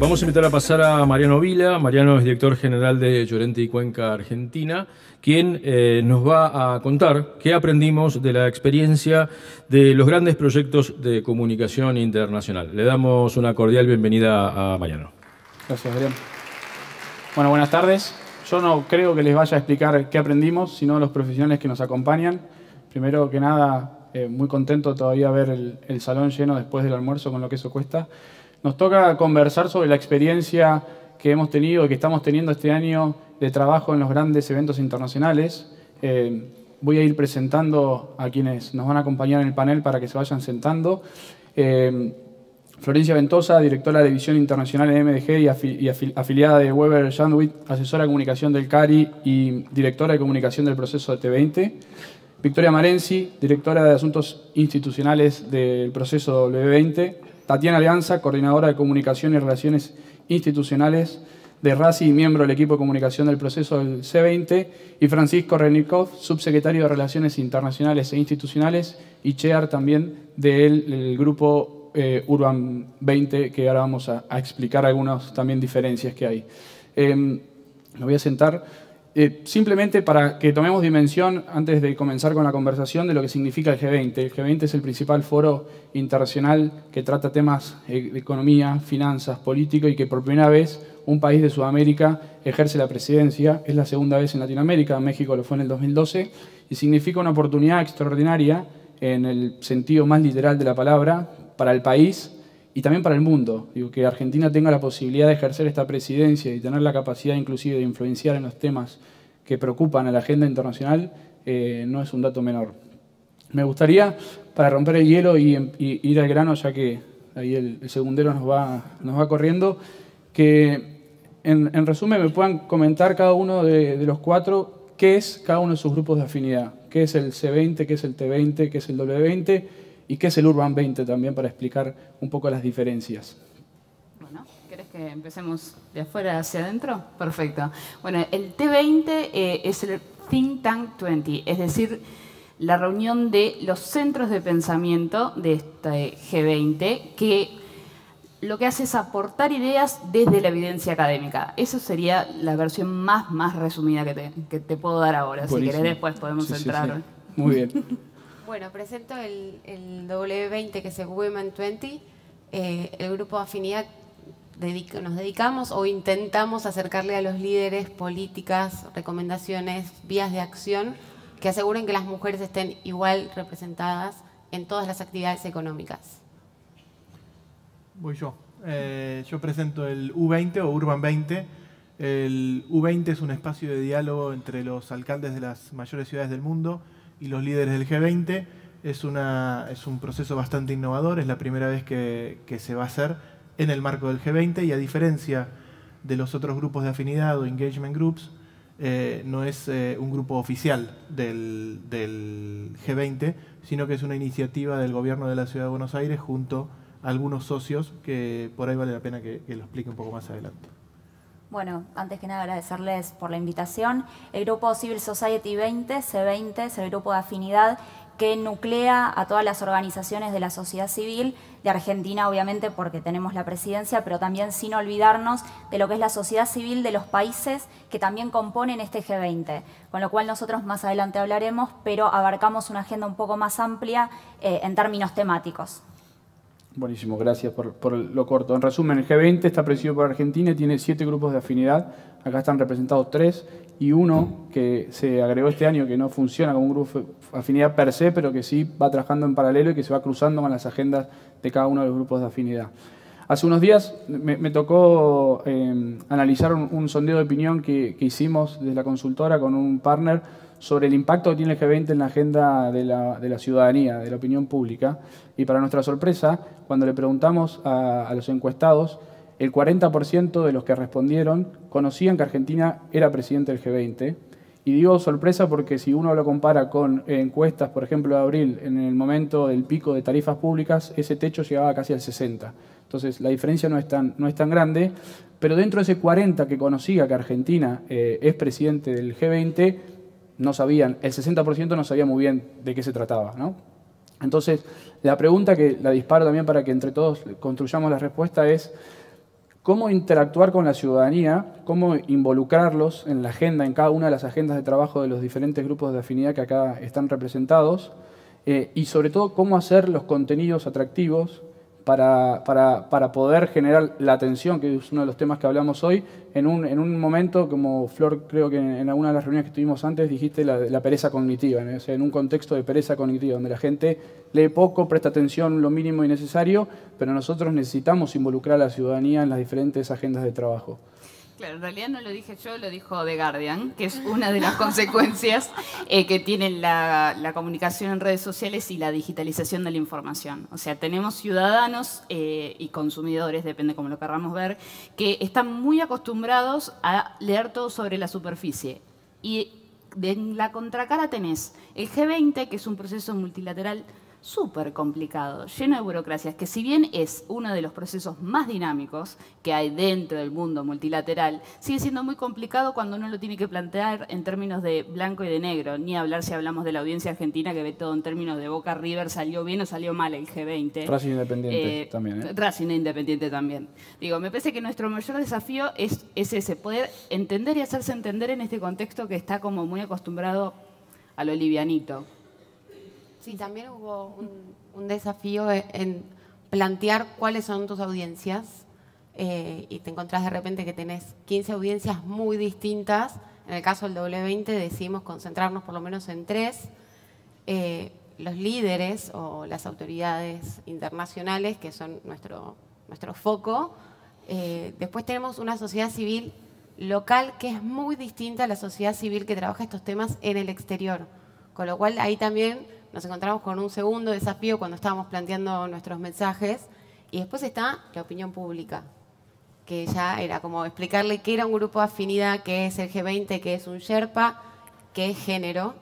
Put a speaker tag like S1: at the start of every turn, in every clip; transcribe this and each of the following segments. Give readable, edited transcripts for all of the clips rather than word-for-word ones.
S1: Vamos a invitar a pasar a Mariano Vila. Mariano es director general de Llorente y Cuenca Argentina, quien nos va a contar qué aprendimos de la experiencia de los grandes proyectos de comunicación internacional. Le damos una cordial bienvenida a Mariano.
S2: Gracias, Adrián. Bueno, buenas tardes. Yo no creo que les vaya a explicar qué aprendimos, sino los profesionales que nos acompañan. Primero que nada, muy contento todavía ver el salón lleno después del almuerzo, con lo que eso cuesta. Nos toca conversar sobre la experiencia que hemos tenido y que estamos teniendo este año de trabajo en los grandes eventos internacionales. Voy a ir presentando a quienes nos van a acompañar en el panel para que se vayan sentando. Florencia Ventosa, directora de División Internacional en MDG y afiliada de Weber Shandwick, asesora de comunicación del CARI y directora de comunicación del proceso de T20. Victoria Marenzi, directora de Asuntos Institucionales del proceso W20. Tatiana Alianza, coordinadora de comunicación y relaciones institucionales de RACI y miembro del equipo de comunicación del proceso del C20. Y Francisco Renikov, subsecretario de Relaciones Internacionales e Institucionales y chair también del grupo Urban 20, que ahora vamos a explicar algunas también diferencias que hay. Me voy a sentar simplemente para que tomemos dimensión, antes de comenzar con la conversación, de lo que significa el G20. El G20 es el principal foro internacional que trata temas de economía, finanzas, política, y que por primera vez un país de Sudamérica ejerce la presidencia. Es la segunda vez en Latinoamérica, México lo fue en el 2012, y significa una oportunidad extraordinaria, en el sentido más literal de la palabra, para el país y también para el mundo. Digo, que Argentina tenga la posibilidad de ejercer esta presidencia y tener la capacidad inclusive de influenciar en los temas que preocupan a la agenda internacional no es un dato menor. Me gustaría, para romper el hielo y ir al grano, ya que ahí el segundero nos va corriendo, que en resumen me puedan comentar cada uno de los cuatro qué es cada uno de sus grupos de afinidad, qué es el C20, qué es el T20, qué es el W20 y qué es el Urban 20 también, para explicar un poco las diferencias.
S3: Bueno, ¿querés que empecemos de afuera hacia adentro? Perfecto. Bueno, el T20 es el Think Tank 20, es decir, la reunión de los centros de pensamiento de este G20, que lo que hace es aportar ideas desde la evidencia académica. Eso sería la versión más resumida que te puedo dar ahora.
S2: Buenísimo.
S3: Si querés, después podemos entrar.
S2: Sí. Muy bien.
S4: Bueno, presento el W20, que es el Women 20. El grupo de afinidad nos dedicamos o intentamos acercarle a los líderes políticas, recomendaciones, vías de acción que aseguren que las mujeres estén igual representadas en todas las actividades económicas.
S5: Voy yo. Yo presento el U20 o Urban 20. El U20 es un espacio de diálogo entre los alcaldes de las mayores ciudades del mundo y los líderes del G20. Es un proceso bastante innovador, es la primera vez que se va a hacer en el marco del G20, y a diferencia de los otros grupos de afinidad o engagement groups, no es un grupo oficial del G20, sino que es una iniciativa del gobierno de la Ciudad de Buenos Aires junto a algunos socios, que por ahí vale la pena que lo explique un poco más adelante.
S6: Bueno, antes que nada agradecerles por la invitación. El grupo Civil Society 20, C20, es el grupo de afinidad que nuclea a todas las organizaciones de la sociedad civil de Argentina, obviamente porque tenemos la presidencia, pero también sin olvidarnos de lo que es la sociedad civil de los países que también componen este G20, con lo cual nosotros más adelante hablaremos, pero abarcamos una agenda un poco más amplia en términos temáticos.
S2: Buenísimo, gracias por lo corto. En resumen, el G20 está presidido por Argentina y tiene 7 grupos de afinidad. Acá están representados 3 y uno que se agregó este año, que no funciona como un grupo de afinidad per se, pero que sí va trabajando en paralelo y que se va cruzando con las agendas de cada uno de los grupos de afinidad. Hace unos días me tocó analizar un sondeo de opinión que hicimos desde la consultora con un partner sobre el impacto que tiene el G20 en la agenda de la ciudadanía, de la opinión pública. Y para nuestra sorpresa, cuando le preguntamos a los encuestados, el 40% de los que respondieron conocían que Argentina era presidente del G20. Y digo sorpresa porque si uno lo compara con encuestas, por ejemplo, de abril, en el momento del pico de tarifas públicas, ese techo llegaba casi al 60%. Entonces, la diferencia no es tan grande, pero dentro de ese 40% que conocía que Argentina es presidente del G20, no sabían, el 60% no sabía muy bien de qué se trataba, ¿no? Entonces, la pregunta que la disparo también para que entre todos construyamos la respuesta es: cómo interactuar con la ciudadanía, cómo involucrarlos en la agenda, en cada una de las agendas de trabajo de los diferentes grupos de afinidad que acá están representados, y sobre todo cómo hacer los contenidos atractivos para poder generar la atención, que es uno de los temas que hablamos hoy, en un momento, como Flor, creo que en alguna de las reuniones que tuvimos antes, dijiste la pereza cognitiva, ¿no? O sea, en un contexto de pereza cognitiva, donde la gente lee poco, presta atención lo mínimo y necesario, pero nosotros necesitamos involucrar a la ciudadanía en las diferentes agendas de trabajo.
S3: Claro, en realidad no lo dije yo, lo dijo The Guardian, que es una de las consecuencias que tienen la comunicación en redes sociales y la digitalización de la información. O sea, tenemos ciudadanos y consumidores, depende cómo lo querramos ver, que están muy acostumbrados a leer todo sobre la superficie. Y en la contracara tenés el G20, que es un proceso multilateral súper complicado, lleno de burocracias, que si bien es uno de los procesos más dinámicos que hay dentro del mundo multilateral, sigue siendo muy complicado cuando uno lo tiene que plantear en términos de blanco y de negro, ni hablar si hablamos de la audiencia argentina que ve todo en términos de Boca River, salió bien o salió mal el G20.
S2: Racing Independiente también.
S3: Racing Independiente también. Digo, me parece que nuestro mayor desafío es ese, poder entender y hacerse entender en este contexto que está como muy acostumbrado a lo livianito.
S4: Sí, también hubo un desafío en plantear cuáles son tus audiencias y te encontrás de repente que tenés 15 audiencias muy distintas. En el caso del W20 decidimos concentrarnos por lo menos en 3. Los líderes o las autoridades internacionales, que son nuestro foco. Después tenemos una sociedad civil local que es muy distinta a la sociedad civil que trabaja estos temas en el exterior. Con lo cual ahí también nos encontramos con un segundo desafío cuando estábamos planteando nuestros mensajes. Y después está la opinión pública, que ya era como explicarle qué era un grupo de afinidad, qué es el G20, qué es un Sherpa, qué es género.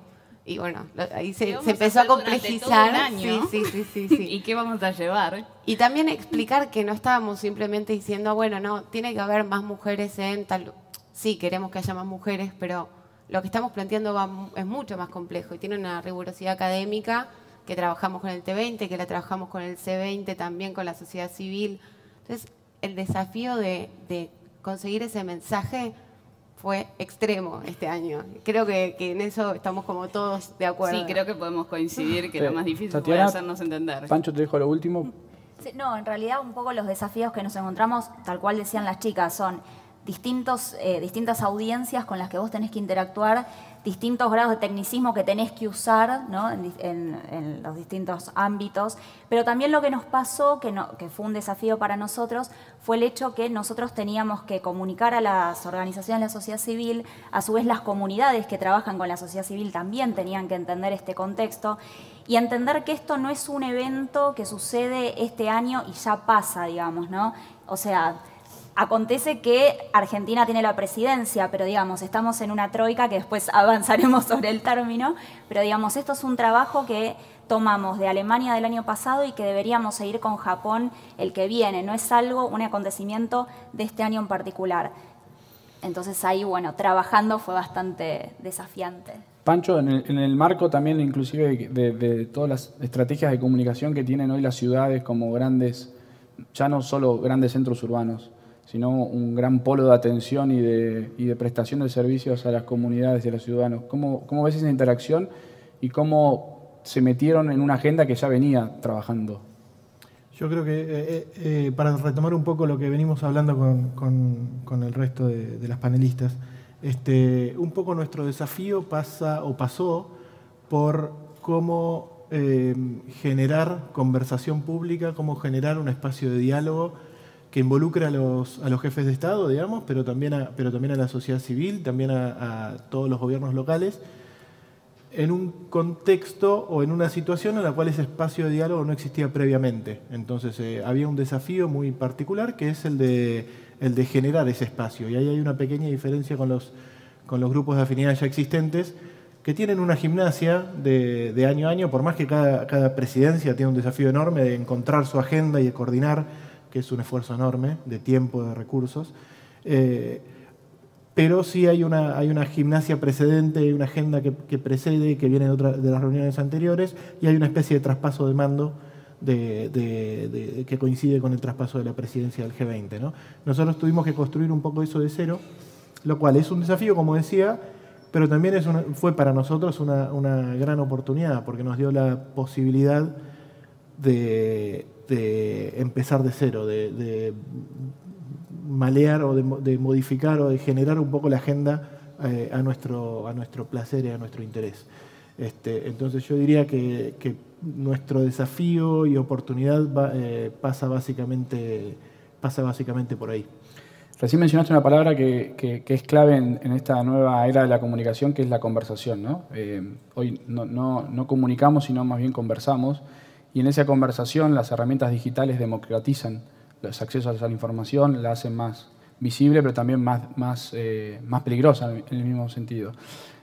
S4: Y bueno, ahí se empezó a complejizar. Sí.
S3: ¿Y qué vamos a llevar?
S4: Y también explicar que no estábamos simplemente diciendo, bueno, no, tiene que haber más mujeres en tal... Sí, queremos que haya más mujeres, pero lo que estamos planteando es mucho más complejo y tiene una rigurosidad académica que trabajamos con el T20, que la trabajamos con el C20, también con la sociedad civil. Entonces, el desafío de conseguir ese mensaje fue extremo este año. Creo que en eso estamos como todos de acuerdo.
S3: Sí, creo que podemos coincidir que lo más difícil
S2: Tatiana,
S3: fue hacernos entender.
S2: Pancho, te dejo lo último.
S6: Sí, no, en realidad un poco los desafíos que nos encontramos, tal cual decían las chicas, son distintas audiencias con las que vos tenés que interactuar, distintos grados de tecnicismo que tenés que usar, ¿no? en los distintos ámbitos. Pero también lo que nos pasó, que fue un desafío para nosotros, fue el hecho que nosotros teníamos que comunicar a las organizaciones de la sociedad civil, a su vez las comunidades que trabajan con la sociedad civil también tenían que entender este contexto y entender que esto no es un evento que sucede este año y ya pasa, digamos, ¿no? O sea, acontece que Argentina tiene la presidencia, pero digamos, estamos en una troika que después avanzaremos sobre el término, pero digamos, esto es un trabajo que tomamos de Alemania del año pasado y que deberíamos seguir con Japón el que viene, no es un acontecimiento de este año en particular. Entonces ahí, bueno, trabajando fue bastante desafiante.
S2: Pancho, en el marco también inclusive de todas las estrategias de comunicación que tienen hoy las ciudades como grandes, ya no solo grandes centros urbanos, sino un gran polo de atención y de prestación de servicios a las comunidades y a los ciudadanos. ¿Cómo ves esa interacción y cómo se metieron en una agenda que ya venía trabajando?
S5: Yo creo que, para retomar un poco lo que venimos hablando con el resto de las panelistas, un poco nuestro desafío pasó por cómo generar conversación pública, cómo generar un espacio de diálogo que involucre a los jefes de Estado, digamos, pero también a la sociedad civil, también a todos los gobiernos locales, en un contexto o en una situación en la cual ese espacio de diálogo no existía previamente. Entonces había un desafío muy particular que es el de generar ese espacio. Y ahí hay una pequeña diferencia con los grupos de afinidad ya existentes, que tienen una gimnasia de año a año, por más que cada presidencia tiene un desafío enorme de encontrar su agenda y de coordinar, que es un esfuerzo enorme de tiempo, de recursos, pero sí hay una gimnasia precedente, hay una agenda que precede, que viene de las reuniones anteriores, y hay una especie de traspaso de mando que coincide con el traspaso de la presidencia del G20, ¿no? Nosotros tuvimos que construir un poco eso de cero, lo cual es un desafío, como decía, pero también fue para nosotros una gran oportunidad, porque nos dio la posibilidad de empezar de cero, de malear o de modificar o de generar un poco la agenda a nuestro placer y a nuestro interés. Entonces yo diría que nuestro desafío y oportunidad pasa básicamente por ahí.
S2: Recién mencionaste una palabra que es clave en esta nueva era de la comunicación, que es la conversación, ¿no? Hoy no comunicamos, sino más bien conversamos, y en esa conversación las herramientas digitales democratizan los accesos a la información, la hacen más visible, pero también más peligrosa en el mismo sentido.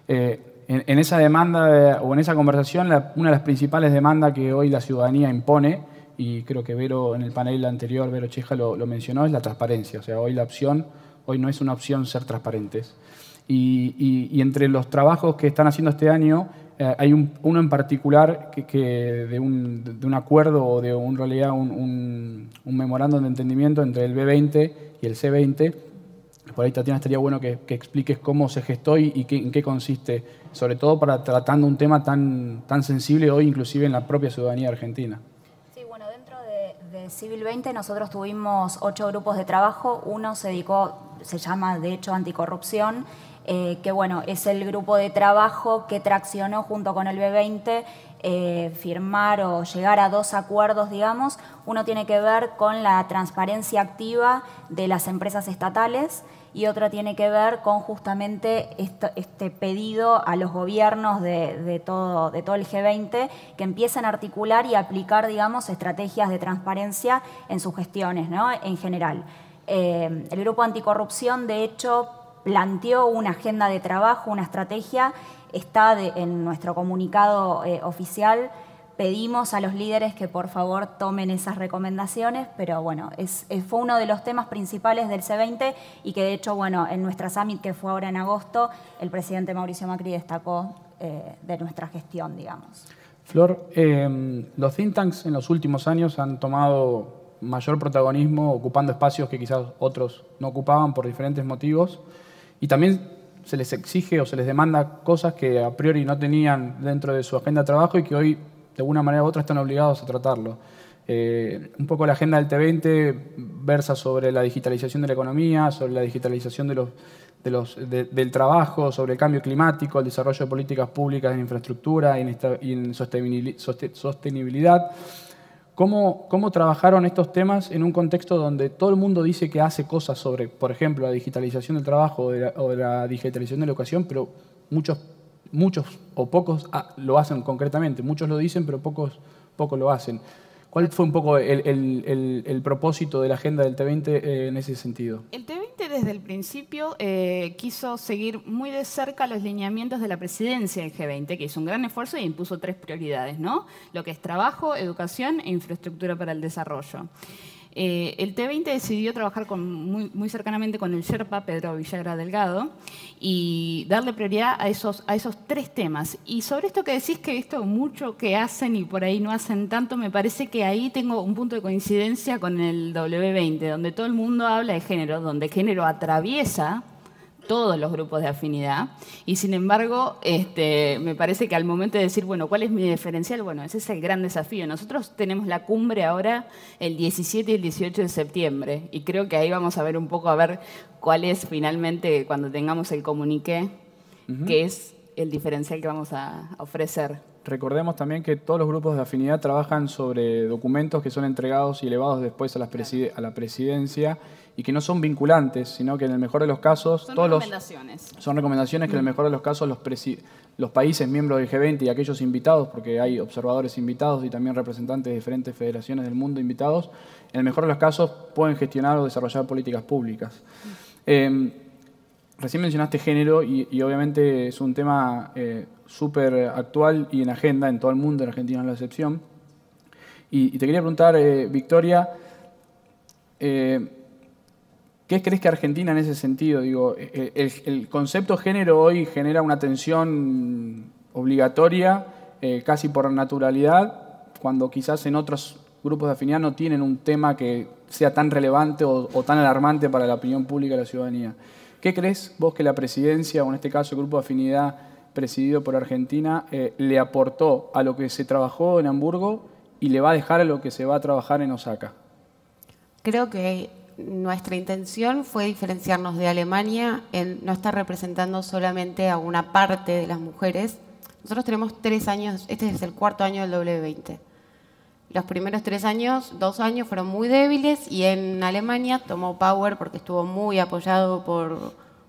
S2: En esa demanda o en esa conversación, una de las principales demandas que hoy la ciudadanía impone, y creo que Vero en el panel anterior, Vero Cheja lo mencionó, es la transparencia. O sea, hoy no es una opción ser transparentes. Y entre los trabajos que están haciendo este año, hay uno en particular que de un acuerdo o de en realidad un memorándum de entendimiento entre el B20 y el C20. Por ahí, Tatiana, estaría bueno que expliques cómo se gestó y en qué consiste, sobre todo para tratando un tema tan sensible hoy, inclusive en la propia ciudadanía argentina.
S6: Sí, bueno, dentro de Civil 20 nosotros tuvimos 8 grupos de trabajo. Uno se llama de hecho Anticorrupción, que bueno, es el grupo de trabajo que traccionó junto con el B20 firmar o llegar a 2 acuerdos, digamos. Uno tiene que ver con la transparencia activa de las empresas estatales y otro tiene que ver con justamente este pedido a los gobiernos de todo el G20 que empiecen a articular y aplicar, digamos, estrategias de transparencia en sus gestiones, ¿no? En general. El Grupo Anticorrupción, de hecho, planteó una agenda de trabajo, una estrategia. Está en nuestro comunicado oficial. Pedimos a los líderes que por favor tomen esas recomendaciones, pero bueno, fue uno de los temas principales del C20 y que de hecho, bueno, en nuestra summit que fue ahora en agosto, el presidente Mauricio Macri destacó de nuestra gestión, digamos.
S2: Flor, los think tanks en los últimos años han tomado mayor protagonismo, ocupando espacios que quizás otros no ocupaban por diferentes motivos, y también se les exige o se les demanda cosas que a priori no tenían dentro de su agenda de trabajo y que hoy, de alguna manera u otra, están obligados a tratarlo. Un poco la agenda del T20 versa sobre la digitalización de la economía, sobre la digitalización del trabajo, sobre el cambio climático, el desarrollo de políticas públicas en infraestructura y en sostenibilidad. ¿Cómo trabajaron estos temas en un contexto donde todo el mundo dice que hace cosas sobre, por ejemplo, la digitalización del trabajo o de la digitalización de la educación, pero muchos o pocos lo hacen concretamente? Muchos lo dicen, pero pocos lo hacen. ¿Cuál fue un poco el propósito de la agenda del T20 en ese sentido?
S3: El T20 desde el principio quiso seguir muy de cerca los lineamientos de la presidencia del G20, que hizo un gran esfuerzo e impuso 3 prioridades, ¿no? Lo que es trabajo, educación e infraestructura para el desarrollo. El T20 decidió trabajar muy cercanamente con el Sherpa, Pedro Villagra Delgado, y darle prioridad a esos 3 temas. Y sobre esto que decís que esto mucho que hacen y por ahí no hacen tanto, me parece que ahí tengo un punto de coincidencia con el W20, donde todo el mundo habla de género, donde género atraviesa todos los grupos de afinidad, y sin embargo me parece que al momento de decir, bueno, ¿cuál es mi diferencial? Bueno, ese es el gran desafío. Nosotros tenemos la cumbre ahora el 17 y el 18 de septiembre, y creo que ahí vamos a ver un poco, a ver cuál es finalmente, cuando tengamos el comuniqué, qué es el diferencial que vamos a ofrecer.
S2: Recordemos también que todos los grupos de afinidad trabajan sobre documentos que son entregados y elevados después a la presidencia y que no son vinculantes, sino que en el mejor de los casos...
S3: Son recomendaciones.
S2: Son recomendaciones que en el mejor de los casos los países miembros del G20 y aquellos invitados, porque hay observadores invitados y también representantes de diferentes federaciones del mundo invitados, en el mejor de los casos pueden gestionar o desarrollar políticas públicas. Recién mencionaste género y obviamente es un tema súper actual y en agenda en todo el mundo, en Argentina no es la excepción. Y te quería preguntar, Victoria, ¿qué crees que Argentina en ese sentido? Digo, el concepto género hoy genera una tensión obligatoria, casi por naturalidad, cuando quizás en otros grupos de afinidad no tienen un tema que sea tan relevante o tan alarmante para la opinión pública de la ciudadanía. ¿Qué crees vos que la presidencia, o en este caso el grupo de afinidad presidido por Argentina, le aportó a lo que se trabajó en Hamburgo y le va a dejar a lo que se va a trabajar en Osaka?
S4: Creo que nuestra intención fue diferenciarnos de Alemania en no estar representando solamente a una parte de las mujeres. Nosotros tenemos 3 años, este es el 4º año del W20. Los primeros 3 años, 2 años fueron muy débiles y en Alemania tomó power porque estuvo muy apoyado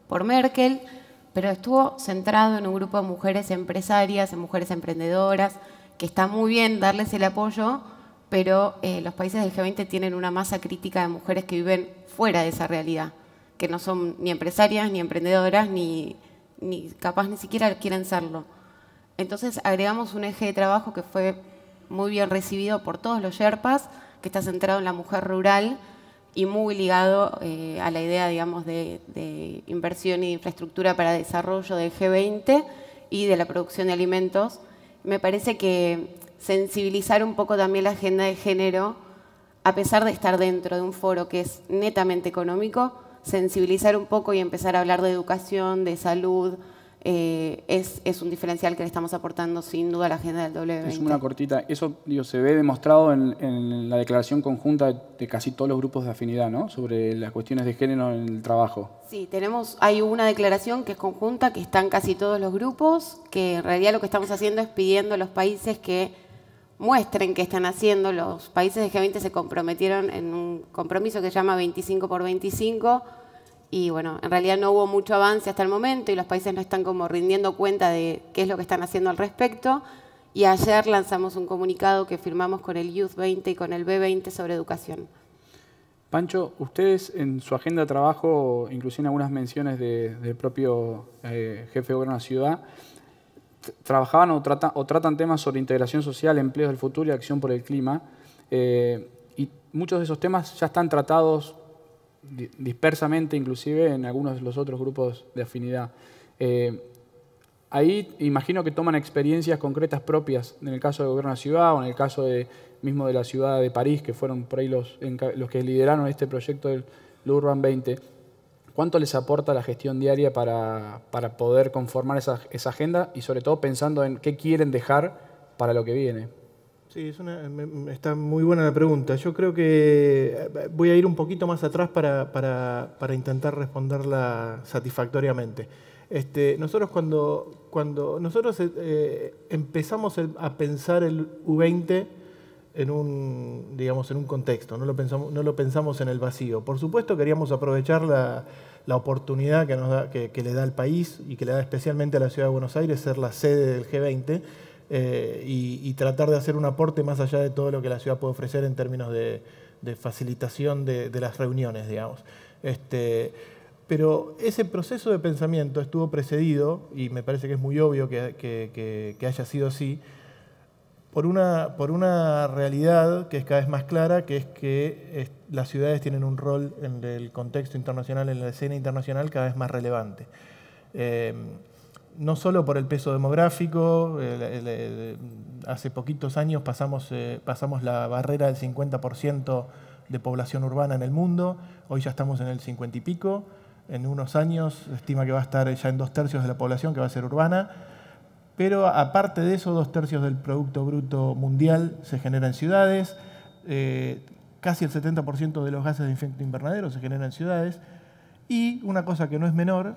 S4: por Merkel, pero estuvo centrado en un grupo de mujeres empresarias, en mujeres emprendedoras, que está muy bien darles el apoyo, pero los países del G20 tienen una masa crítica de mujeres que viven fuera de esa realidad, que no son ni empresarias, ni emprendedoras, ni capaz ni siquiera quieren serlo. Entonces agregamos un eje de trabajo que fue muy bien recibido por todos los Sherpas, que está centrado en la mujer rural y muy ligado a la idea, digamos, de inversión y de infraestructura para desarrollo del G20 y de la producción de alimentos. Me parece que sensibilizar un poco también la agenda de género, a pesar de estar dentro de un foro que es netamente económico, sensibilizar un poco y empezar a hablar de educación, de salud, es un diferencial que le estamos aportando sin duda a la agenda del W20.
S2: Es una cortita. Eso se ve demostrado en la declaración conjunta de casi todos los grupos de afinidad, ¿no? Sobre las cuestiones de género en el trabajo.
S4: Sí, hay una declaración que es conjunta, que están casi todos los grupos, que en realidad lo que estamos haciendo es pidiendo a los países que muestren qué están haciendo. Los países de G20 se comprometieron en un compromiso que se llama 25 por 25, y bueno, en realidad no hubo mucho avance hasta el momento y los países no están como rindiendo cuenta de qué es lo que están haciendo al respecto. Y ayer lanzamos un comunicado que firmamos con el Youth 20 y con el B20 sobre educación.
S2: Pancho, ustedes en su agenda de trabajo, inclusive en algunas menciones del propio jefe de gobierno de la ciudad, trabajaban o tratan temas sobre integración social, empleos del futuro y acción por el clima. Y muchos de esos temas ya están tratados dispersamente, inclusive en algunos de los otros grupos de afinidad. Ahí imagino que toman experiencias concretas propias, en el caso del gobierno de la ciudad o en el caso mismo de la ciudad de París, que fueron por ahí los que lideraron este proyecto del Urban 20. ¿Cuánto les aporta la gestión diaria para poder conformar esa agenda y sobre todo pensando en qué quieren dejar para lo que viene?
S5: Sí, está muy buena la pregunta. Yo creo que voy a ir un poquito más atrás para intentar responderla satisfactoriamente. Nosotros cuando nosotros empezamos a pensar el U20 en un contexto, no lo pensamos en el vacío. Por supuesto queríamos aprovechar la oportunidad que le da al país y que le da especialmente a la Ciudad de Buenos Aires ser la sede del G20, y tratar de hacer un aporte más allá de todo lo que la ciudad puede ofrecer en términos de facilitación de las reuniones, digamos. Pero ese proceso de pensamiento estuvo precedido, y me parece que es muy obvio que haya sido así, por una realidad que es cada vez más clara, que es que las ciudades tienen un rol en el contexto internacional, en la escena internacional, cada vez más relevante. No solo por el peso demográfico, hace poquitos años pasamos la barrera del 50% de población urbana en el mundo, hoy ya estamos en el 50 y pico, en unos años se estima que va a estar ya en 2/3 de la población que va a ser urbana, pero aparte de eso, 2/3 del Producto Bruto Mundial se genera en ciudades, casi el 70% de los gases de efecto invernadero se generan en ciudades, y una cosa que no es menor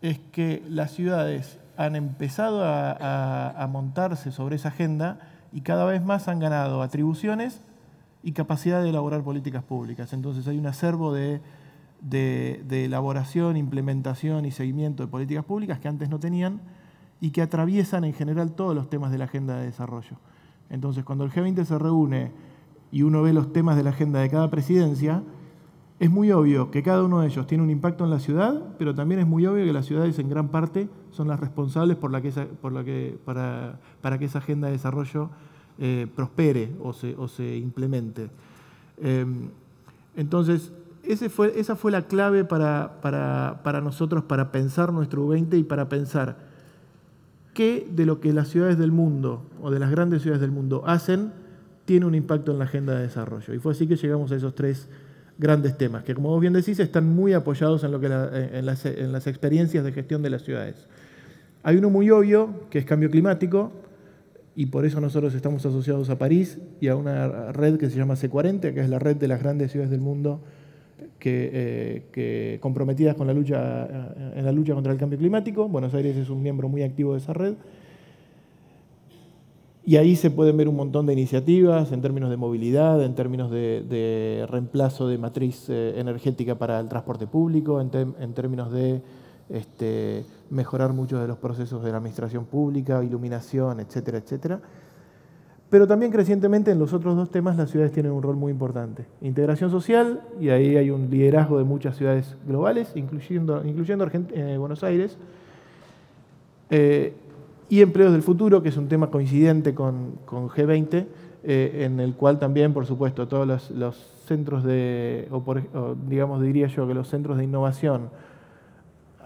S5: es que las ciudades han empezado a montarse sobre esa agenda y cada vez más han ganado atribuciones y capacidad de elaborar políticas públicas. Entonces hay un acervo de elaboración, implementación y seguimiento de políticas públicas que antes no tenían y que atraviesan en general todos los temas de la agenda de desarrollo. Entonces cuando el G20 se reúne y uno ve los temas de la agenda de cada presidencia, es muy obvio que cada uno de ellos tiene un impacto en la ciudad, pero también es muy obvio que las ciudades en gran parte son las responsables para que esa agenda de desarrollo prospere o se implemente. Entonces, esa fue la clave para nosotros, para pensar nuestro U20 y para pensar qué de lo que las ciudades del mundo o de las grandes ciudades del mundo hacen
S7: tiene un impacto en la agenda de desarrollo. Y fue así que llegamos a esos 3 grandes temas, que como vos bien decís, están muy apoyados en, en las experiencias de gestión de las ciudades. Hay uno muy obvio, que es cambio climático, y por eso nosotros estamos asociados a París y a una red que se llama C40, que es la red de las grandes ciudades del mundo que comprometidas con en la lucha contra el cambio climático. Buenos Aires es un miembro muy activo de esa red. Y ahí se pueden ver un montón de iniciativas en términos de movilidad, en términos de reemplazo de matriz energética para el transporte público, en términos de mejorar muchos de los procesos de la administración pública, iluminación, etcétera, etcétera. Pero también crecientemente en los otros 2 temas las ciudades tienen un rol muy importante. Integración social, y ahí hay un liderazgo de muchas ciudades globales, incluyendo Buenos Aires. Y empleos del futuro, que es un tema coincidente con G20, en el cual también, por supuesto, todos los centros digamos, diría yo, que los centros de innovación,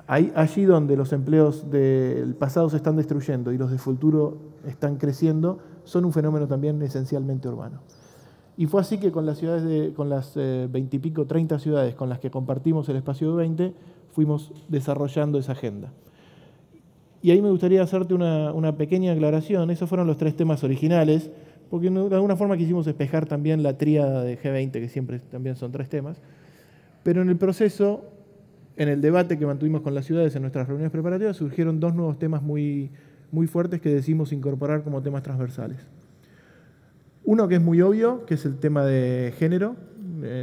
S7: allí donde los empleos del pasado se están destruyendo y los del futuro están creciendo, son un fenómeno también esencialmente urbano. Y fue así que con las ciudades con las 20 y pico, 30 ciudades con las que compartimos el espacio de 20, fuimos desarrollando esa agenda. Y ahí me gustaría hacerte una pequeña aclaración. Esos fueron los 3 temas originales, porque de alguna forma quisimos espejar también la tríada de G20, que siempre también son 3 temas. Pero en el proceso, en el debate que mantuvimos con las ciudades en nuestras reuniones preparativas, surgieron 2 nuevos temas muy fuertes que decidimos incorporar como temas transversales. Uno que es muy obvio, que es el tema de género.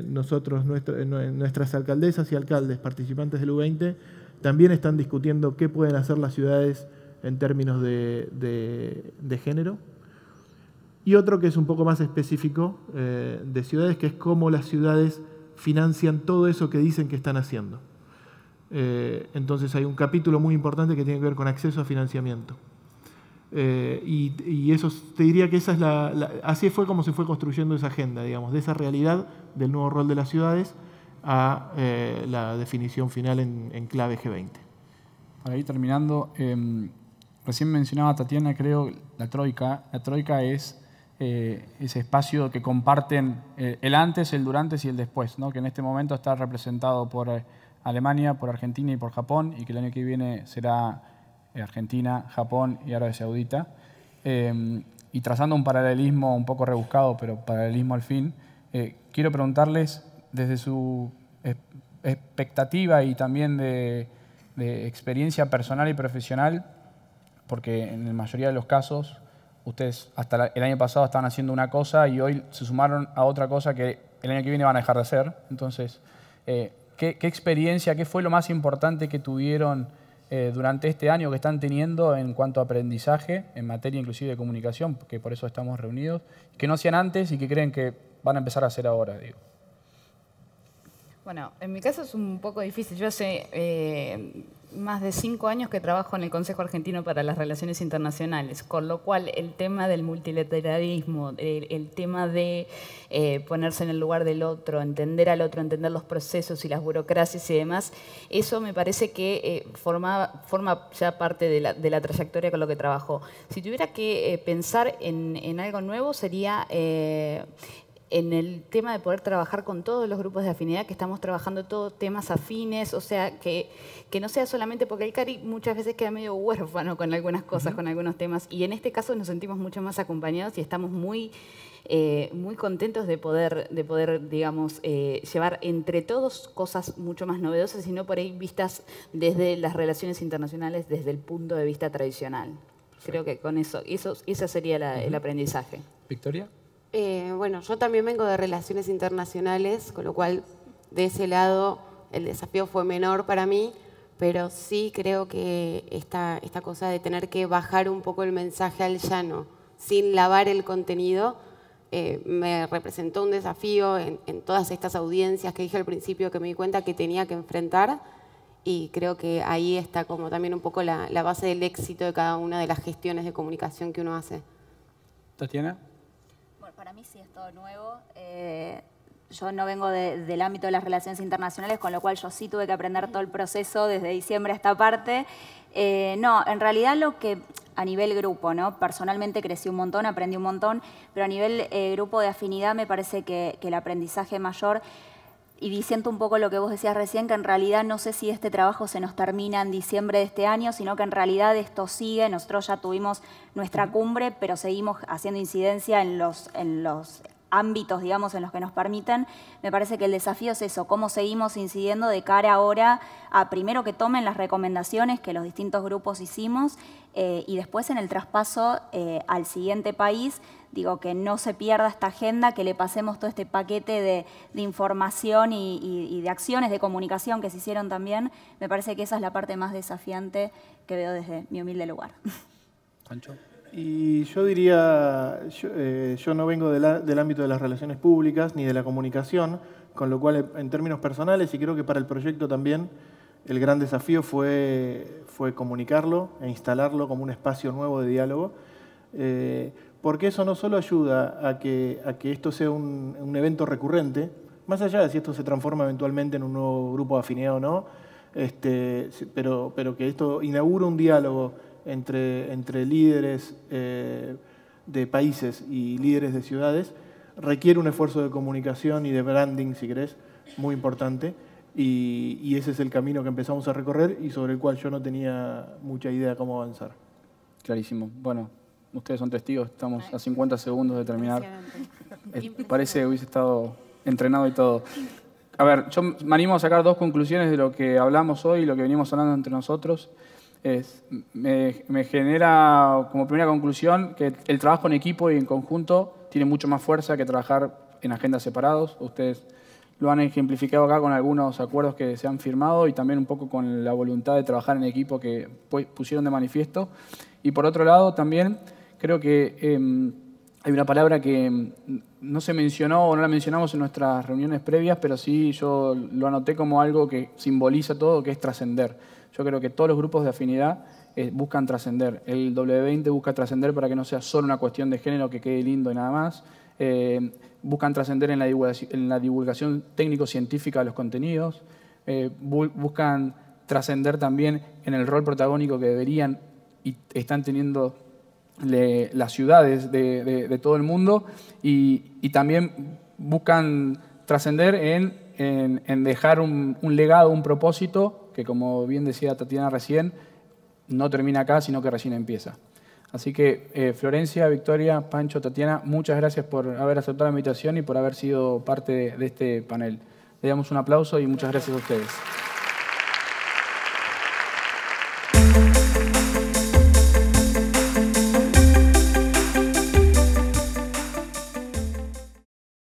S7: Nosotros, nuestras alcaldesas y alcaldes participantes del U20, también están discutiendo qué pueden hacer las ciudades en términos de género. Y otro que es un poco más específico de ciudades, que es cómo las ciudades financian todo eso que dicen que están haciendo. Entonces hay un capítulo muy importante que tiene que ver con acceso a financiamiento. Y eso, te diría que esa es así fue como se fue construyendo esa agenda, digamos, de esa realidad del nuevo rol de las ciudades a la definición final en clave G20.
S2: Para ir terminando, recién mencionaba Tatiana, creo, la Troika. La Troika es ese espacio que comparten el antes, el durante y el después, ¿no? Que en este momento está representado por Alemania, por Argentina y por Japón, y que el año que viene será Argentina, Japón y Arabia Saudita. Y trazando un paralelismo un poco rebuscado, pero paralelismo al fin, quiero preguntarles desde su expectativa y también de experiencia personal y profesional, porque en la mayoría de los casos ustedes hasta el año pasado estaban haciendo una cosa y hoy se sumaron a otra cosa que el año que viene van a dejar de hacer. Entonces, ¿qué experiencia, qué fue lo más importante que tuvieron durante este año que están teniendo en cuanto a aprendizaje, en materia inclusive de comunicación, que por eso estamos reunidos, que no hacían antes y que creen que van a empezar a hacer ahora, digo?
S3: Bueno, en mi caso es un poco difícil. Yo hace más de 5 años que trabajo en el Consejo Argentino para las Relaciones Internacionales, con lo cual el tema del multilateralismo, el tema de ponerse en el lugar del otro, entender al otro, entender los procesos y las burocracias y demás, eso me parece que forma ya parte de la trayectoria con lo que trabajo. Si tuviera que pensar en algo nuevo sería en el tema de poder trabajar con todos los grupos de afinidad, que estamos trabajando todos temas afines, o sea, que no sea solamente porque el CARI muchas veces queda medio huérfano con algunas cosas, con algunos temas, y en este caso nos sentimos mucho más acompañados y estamos muy contentos de poder digamos, llevar entre todos cosas mucho más novedosas y no por ahí vistas desde las relaciones internacionales, desde el punto de vista tradicional. Perfecto. Creo que con ese sería el aprendizaje.
S1: ¿Victoria?
S4: Bueno, yo también vengo de relaciones internacionales, con lo cual de ese lado el desafío fue menor para mí, pero sí creo que esta cosa de tener que bajar un poco el mensaje al llano sin lavar el contenido me representó un desafío en todas estas audiencias que dije al principio, que me di cuenta que tenía que enfrentar, y creo que ahí está como también un poco la base del éxito de cada una de las gestiones de comunicación que uno hace.
S2: ¿Tatiana?
S6: Para mí sí es todo nuevo. Yo no vengo del ámbito de las relaciones internacionales, con lo cual yo sí tuve que aprender todo el proceso desde diciembre a esta parte. No, en realidad a nivel grupo, ¿no? Personalmente crecí un montón, aprendí un montón, pero a nivel grupo de afinidad me parece que el aprendizaje mayor, y diciendo un poco lo que vos decías recién, que en realidad no sé si este trabajo se nos termina en diciembre de este año, sino que en realidad esto sigue. Nosotros ya tuvimos nuestra cumbre, pero seguimos haciendo incidencia en los ámbitos, digamos, en los que nos permiten. Me parece que el desafío es eso, cómo seguimos incidiendo de cara ahora a, primero, que tomen las recomendaciones que los distintos grupos hicimos y después en el traspaso al siguiente país, digo, que no se pierda esta agenda, que le pasemos todo este paquete de información y de acciones de comunicación que se hicieron también. Me parece que esa es la parte más desafiante que veo desde mi humilde lugar.
S1: Pancho.
S7: Y yo diría, yo no vengo del ámbito de las relaciones públicas ni de la comunicación, con lo cual en términos personales, y creo que para el proyecto también, el gran desafío fue comunicarlo e instalarlo como un espacio nuevo de diálogo, porque eso no solo ayuda a que esto sea un evento recurrente, más allá de si esto se transforma eventualmente en un nuevo grupo de afinidad o no, pero que esto inaugura un diálogo entre líderes de países y líderes de ciudades, requiere un esfuerzo de comunicación y de branding, si querés, muy importante, y ese es el camino que empezamos a recorrer y sobre el cual yo no tenía mucha idea cómo avanzar.
S2: Clarísimo. Bueno, ustedes son testigos, estamos a 50 segundos de terminar. Parece que hubiese estado entrenado y todo. A ver, yo me animo a sacar dos conclusiones de lo que hablamos hoy y lo que venimos hablando entre nosotros. Me genera como primera conclusión que el trabajo en equipo y en conjunto tiene mucho más fuerza que trabajar en agendas separados. Ustedes lo han ejemplificado acá con algunos acuerdos que se han firmado y también un poco con la voluntad de trabajar en equipo que pusieron de manifiesto. Y por otro lado también creo que hay una palabra que no se mencionó o no la mencionamos en nuestras reuniones previas, pero sí yo lo anoté como algo que simboliza todo, que es trascender. Yo creo que todos los grupos de afinidad buscan trascender. El W20 busca trascender para que no sea solo una cuestión de género que quede lindo y nada más. Buscan trascender en la divulgación técnico-científica de los contenidos. Buscan trascender también en el rol protagónico que deberían y están teniendo las ciudades de todo el mundo. Y también buscan trascender en dejar un legado, un propósito que, como bien decía Tatiana recién, no termina acá, sino que recién empieza. Así que Florencia, Victoria, Pancho, Tatiana, muchas gracias por haber aceptado la invitación y por haber sido parte de este panel. Le damos un aplauso y muchas gracias a ustedes.